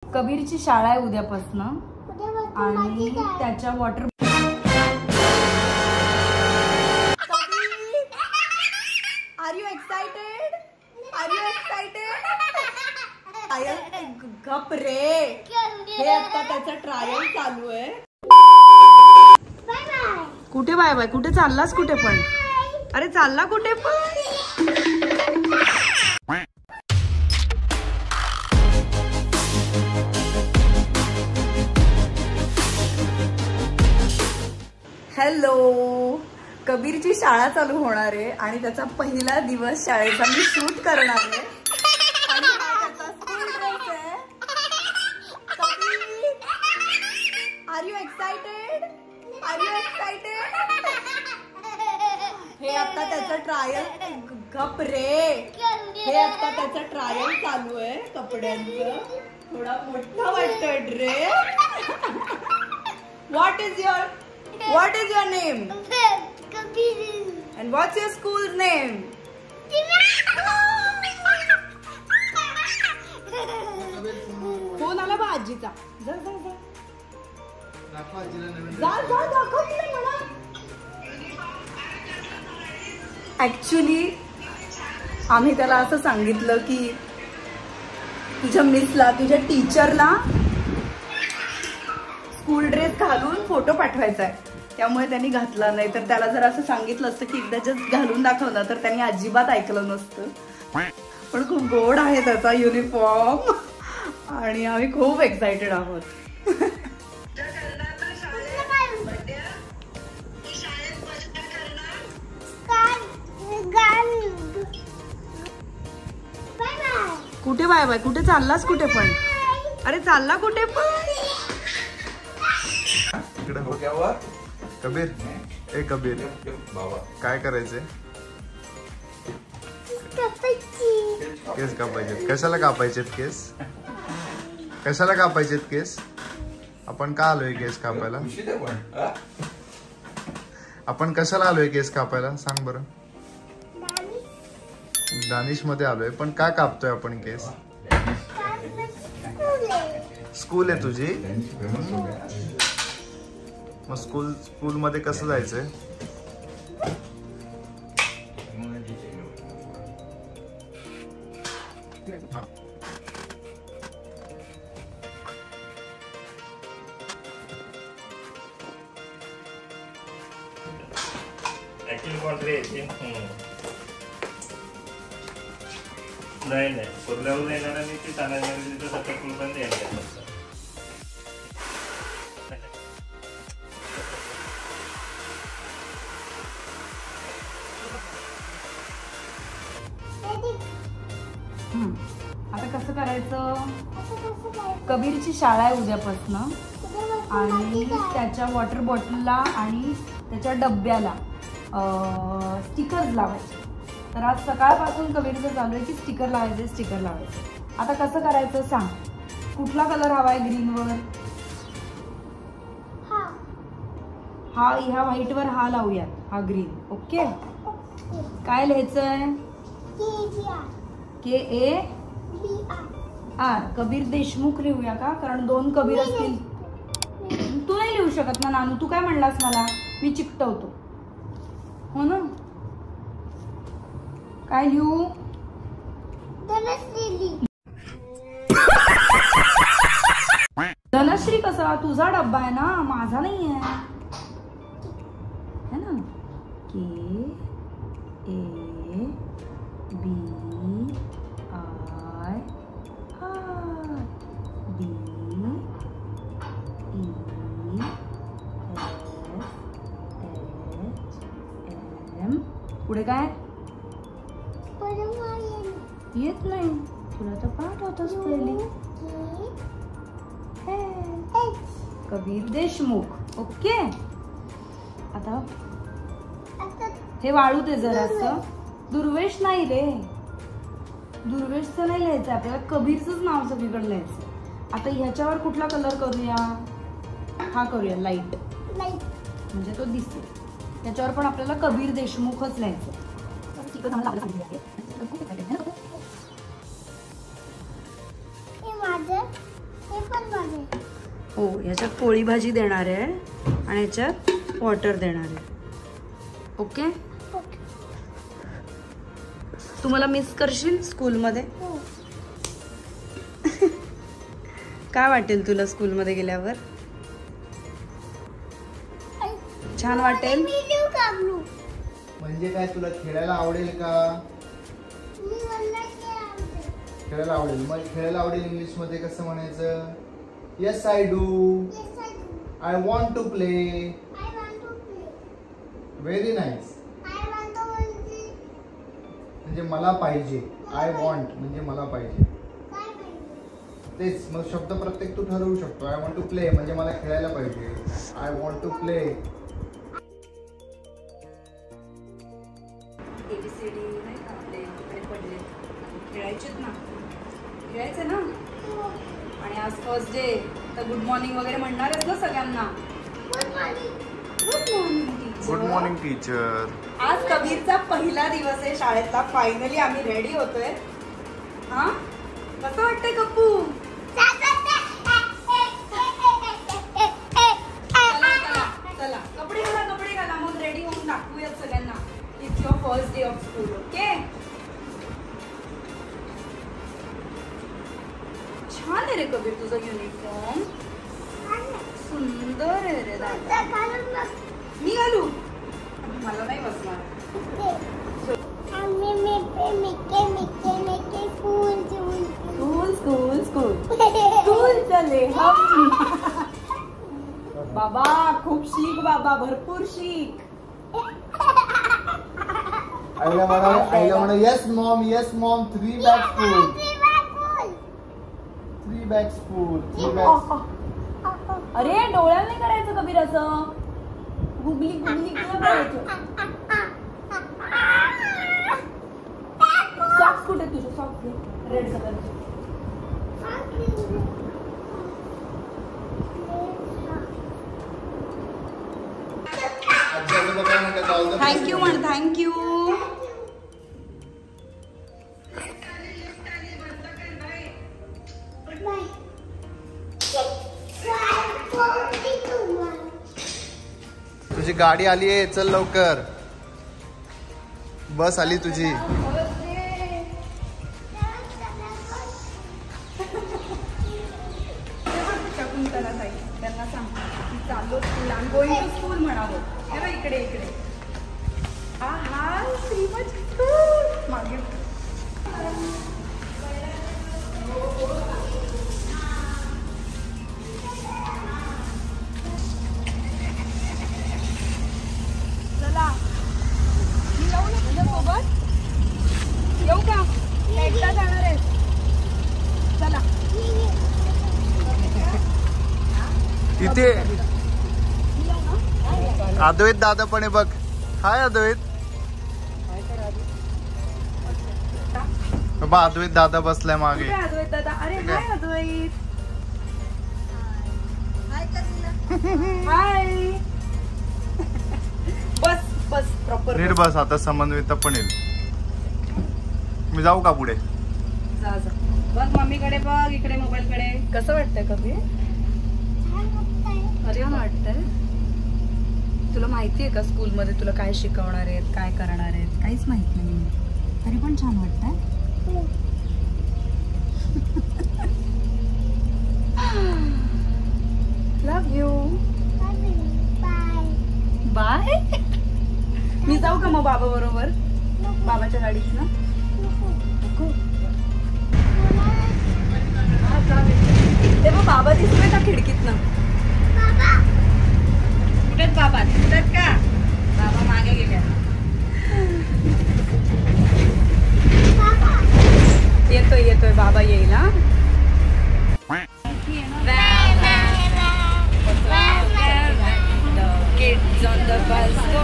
कबीरची शाळा आहे उद्यापासून आणि त्याच्या water are you excited? Are you excited? गप रे, हे आता त्याचा ट्रायल चालू आहे. कुठे बाय बाय? कुठे चाललास? कुठे पण? अरे चालला कुठे पण? हॅलो, कबीरची शाळा चालू होणार आहे आणि त्याचा पहिला दिवस शाळेचा मी शूट करणार आहे. आणि हा त्याचा स्कूल ड्रेस आहे. Kabir, are you excited? Are you excited? हे आता त्याचा ट्रायल, गप रे, हे आता त्याचा ट्रायल चालू आहे कपड्यांचं. थोडा मोठा वाटतोय dress. What is your name? Kabir. And what's your school's name? Phone आला बा आजीचा. जा जा जा. जा दाखव तिला मला. ऍक्च्युली आम्ही त्याला असं सांगितलं की तुझ्या मिसला, तुझ्या टीचरला स्कूल ड्रेस घालून फोटो पाठवायचा आहे. त्यामुळे त्यांनी घातला नाही. तर त्याला जर असं सांगितलं असतं की एकदा जस्ट घालून दाखवलं तर त्यांनी अजिबात ऐकलं नसतं. पण खूप गोड आहे त्याचा युनिफॉर्म आणि आम्ही खूप एक्साइटेड आहोत. कुठे बाय बाय? कुठे चाललास? कुठे पण? अरे चालला कुठे पण? कबीर, ए कबीर, काय करायचंय? केस कापायचे. कशाला कापायचेत केस? कशाला कापायचेत केस? आपण का आलोय केस कापायला? आपण कशाला आलोय केस कापायला सांग बरं. दानिश मध्ये आलोय, पण का कापतोय आपण केस? स्कूल आहे तुझी? मग स्कूल मध्ये कसं जायचंय? नाही कुर्ल्यावर येणार आणि ती तानाजी तिथं सतत कुलबंद येणार. आता कसं करायचं? कबीरची शाळा आहे उद्यापासून आणि त्याच्या वॉटर बॉटलला आणि त्याच्या डब्याला स्टिकर्स लावायचे. तर आज सकाळपासून कबीरचं चालू आहे की स्टिकर लावायचे. आता कसं करायचं सांग? कुठला कलर हवाय? ग्रीनवर हा, ह्या व्हाईटवर हा लावूया, हा ग्रीन. ओके. काय लिहायचंय? KABR. कबीर देशमुख लिहूया का? कारण 2 कबीर असतील. तू नाही लिहू शकत ना नानू, तू काय म्हणलास मला? मी चिकटवतो, हो ना? काय लिहू? धनश्री. कसा? तुझा डब्बा आहे ना, माझा नाही आहे ना. पुढे काय येत नाही तुला? तर पाठ होतच पहिली. कबीर देशमुख. ओके. आता हे वाळू दे जरासं. दुर्वेश नाही रे, दुर्वेशचं नाही लिहायचं आपल्याला, कबीरचंच नाव सगळीकडे लिहायचं. आता ह्याच्यावर कुठला कलर करूया? हा करूया, लाईट, म्हणजे तो दिसेल. त्याच्यावर पण आपल्याला कबीर देशमुखच लिहायचं. हो, याच्यात पोळी भाजी देणार आहे आणि याच्यात वॉटर देणार आहे. ओके. तू मला मिस करशील स्कूलमध्ये? काय वाटेल तुला स्कूलमध्ये गेल्यावर? छान वाटेल. म्हणजे काय, तुला खेळायला आवडेल का? खेळायला आवडेल. मग खेळायला आवडेल इंग्लिश मध्ये कसं म्हणायचं? Yes I do. I want to play. Very nice. म्हणजे मला पाहिजे. आय वॉन्ट म्हणजे मला पाहिजे. तेच मग शब्द प्रत्येक तू ठरवू शकतो. आय वॉन्ट टू प्ले म्हणजे मला खेळायला पाहिजे. I want to play. ABCD नाही का आपले तिकडे पडले, खेळायचेत ना, खेळायचे ना. आणि आज फर्स्ट डे तर गुड मॉर्निंग वगैरे म्हणणार आहेस ना सगळ्यांना? Good morning teacher. आज कबीरचा पहिला दिवस आहे शाळेतला. फायनली आम्ही रेडी होतोय. हा, कसं वाटतंय कप्पू? चला कपडे घाला मग रेडी होऊन दाखवूयात सगळ्यांना. It's your first day of school. Okay. छान आहे रे कबीर तुझं युनिफॉर्म. सुंदर आहे रे दादा. मी घालू? मला नाही बसणार. स्कूल चले हम. बाबा खूप शीख बाबा, भरपूर शीख. आईला म्हणा yes Maugham, yes Maugham. 3 bags full. 3 bags full. 3 bags. अरे डोळ्याला नाही करायचं कबीर असं. गुगली काय करायचं? सॉक्स कुठे तुझे? सॉक्स घे रेड कलरचे. थँक्यू म्हण. थँक्यू. तुझी गाडी आली आहे. चल लवकर. बस आली तुझी. त्यांना सांग चाललो स्कूल. आम्ही गोइंग टू स्कूल म्हणावं. हे इकडे इकडे. मागे चला. मी येऊ ना तुझ्यासोबत? येऊ का? एकटा जाणार आहे. चला. इथे अद्वैत दादा पण आहे बघ. हाय अद्वैत. बाबा अद्वैत दादा बसलाय मागे. अद्वैत दादा. अरे हाय अद्वैत. हाय. बस प्रॉपर नीट बस. आता समन्विता पण येईल. मी जाऊ का पुढे? जा. बघ मम्मीकडे बघ, इकडे मोबाईल कडे. कसं वाटतंय कबीर? छान वाटतंय. तुला माहिती आहे का स्कूलमध्ये तुला काय शिकवणार आहेत, काय करणार आहेत? काहीच माहित नाही. तरी पण छान वाटतंय. लव यू. बाय. मी जाऊ का मग बाबा बरोबर? बाबाच्या गाडीत ना. तेव्हा बाबा दिसतोय का खिडकीत ना? कुठेच बाबा दिसतात का? बाबा मागे गेल्या. येतोय बाबा येईल. हा kids on the bus go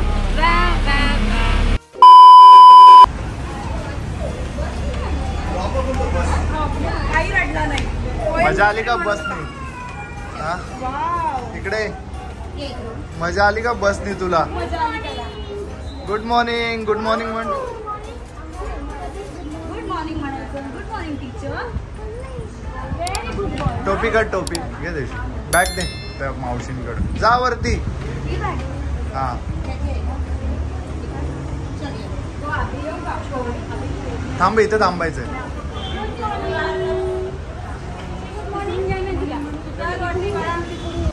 काही रडला नाही. मजा आली का बसनी? इकडे मजा आली का बसनी तुला? Good morning. गुड मॉर्निंग म्हण. गुड मॉर्निंग म्हणायचं. Good morning teacher. Very good morning. टोपी काढ. टोपी घे. बॅग दे त्या मावशींकडे. जा वरती. हा थांब, इथं थांबायचंय.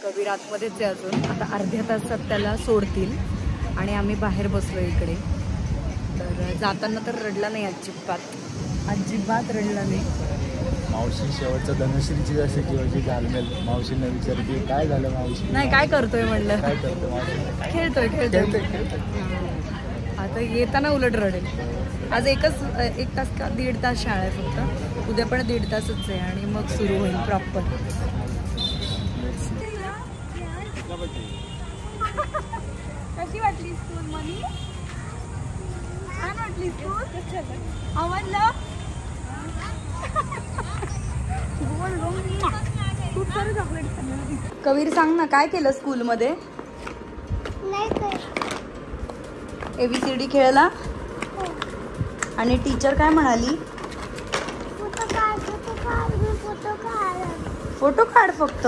कबीर आतमध्येच आहे अजून. आता अर्ध्या तासात त्याला सोडतील आणि आम्ही बाहेर बसलो इकडे. तर जाताना तर रडला नाही अजिबात रडला नाही. मावशी शेवटचा धनुश्रीची जशी जीवाची घालमेल. मावशीने विचारते काय झालं मावशी. नाही काय करतोय म्हणलं. काय करतो मावशी. खेळतोय. आता येताना उलट रडेल. आज एक तास का 1.5 तास शाळा आहे फक्त. उद्या पण 1.5 तासच आहे आणि मग सुरू होईल प्रॉपर. कशी वाटली स्कूल मनी? छान वाटली स्कूल? आवडलं? खूप सारे चॉकलेट. कबीर सांग ना काय केलं स्कूलमध्ये? ABCD खेळला आणि टीचर काय म्हणाली? फोटो काढ फक्त.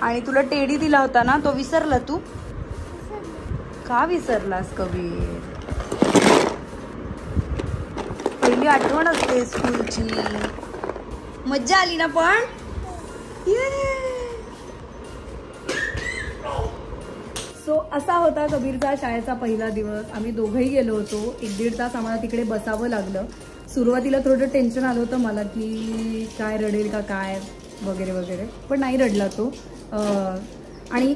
आणि तुला टेडी दिला होता ना, तो विसरला तू? का विसरलास कबीर? पहिली आठवण असते स्कूलची. मज्जा आली ना पण? सो असा होता कबीरचा शाळेचा पहिला दिवस. आम्ही दोघंही गेलो होतो. 1-1.5 तास आम्हाला तिकडे बसावं लागलं. सुरुवातीला थोडं टेन्शन आलं होतं मला की काय रडेल का काय वगैरे वगैरे, पण नाही रडला तो. आणि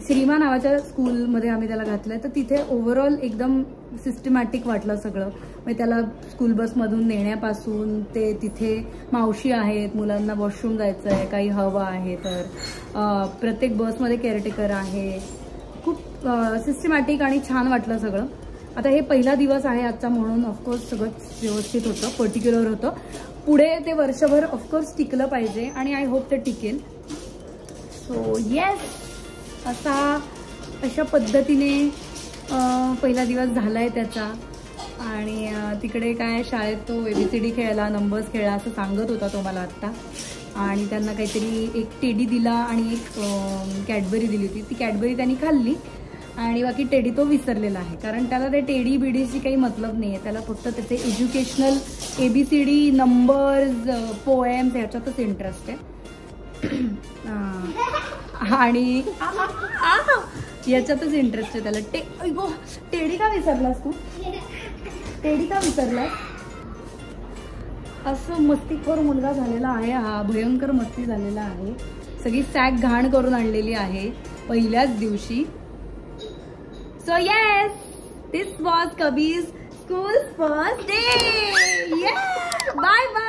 श्रीमा नावाच्या स्कूलमध्ये आम्ही त्याला घातलं आहे. तर तिथे ओव्हरऑल एकदम सिस्टमॅटिक वाटलं सगळं. म्हणजे त्याला स्कूल बसमधून नेण्यापासून ते तिथे मावशी आहेत, मुलांना वॉशरूम जायचं आहे, काही हवं आहे तर प्रत्येक बसमध्ये केअरटेकर आहे. खूप सिस्टमॅटिक आणि छान वाटलं सगळं. आता हे पहिला दिवस आहे आजचा म्हणून ऑफकोर्स सगळं व्यवस्थित होतं, पर्टिक्युलर होतं. पुढे ते वर्षभर ऑफकोर्स टिकलं पाहिजे आणि आय होप ते टिकेल. सो येस, अशा पद्धतीने पहिला दिवस झाला आहे त्याचा. आणि तिकडे काय शाळेत तो ABCD खेळला, नंबर्स खेळला असं सांगत होता तो मला आत्ता. आणि त्यांना काहीतरी एक टेडी दिला आणि एक कॅडबरी दिली होती. ती कॅडबरी त्यांनी खाल्ली आणि बाकी टेडी तो विसरलेला आहे. कारण त्याला ते टेडी बिडीची काही मतलब नाही आहे. त्याला फक्त त्याचे एज्युकेशनल ABCD नंबर्स पोएम्स ह्याच्यातच इंटरेस्ट आहे. आणि याच्यातच इंटरेस्ट आहे त्याला. टेडी का विसरलास तू? टेडी का विसरलास? असं मस्तीखोर मुलगा झालेला आहे हा. भयंकर मस्ती झालेला आहे. सगळी सॅक घाण करून आणलेली आहे पहिल्याच दिवशी. So yes, this was Kabir's school first day. Bye bye.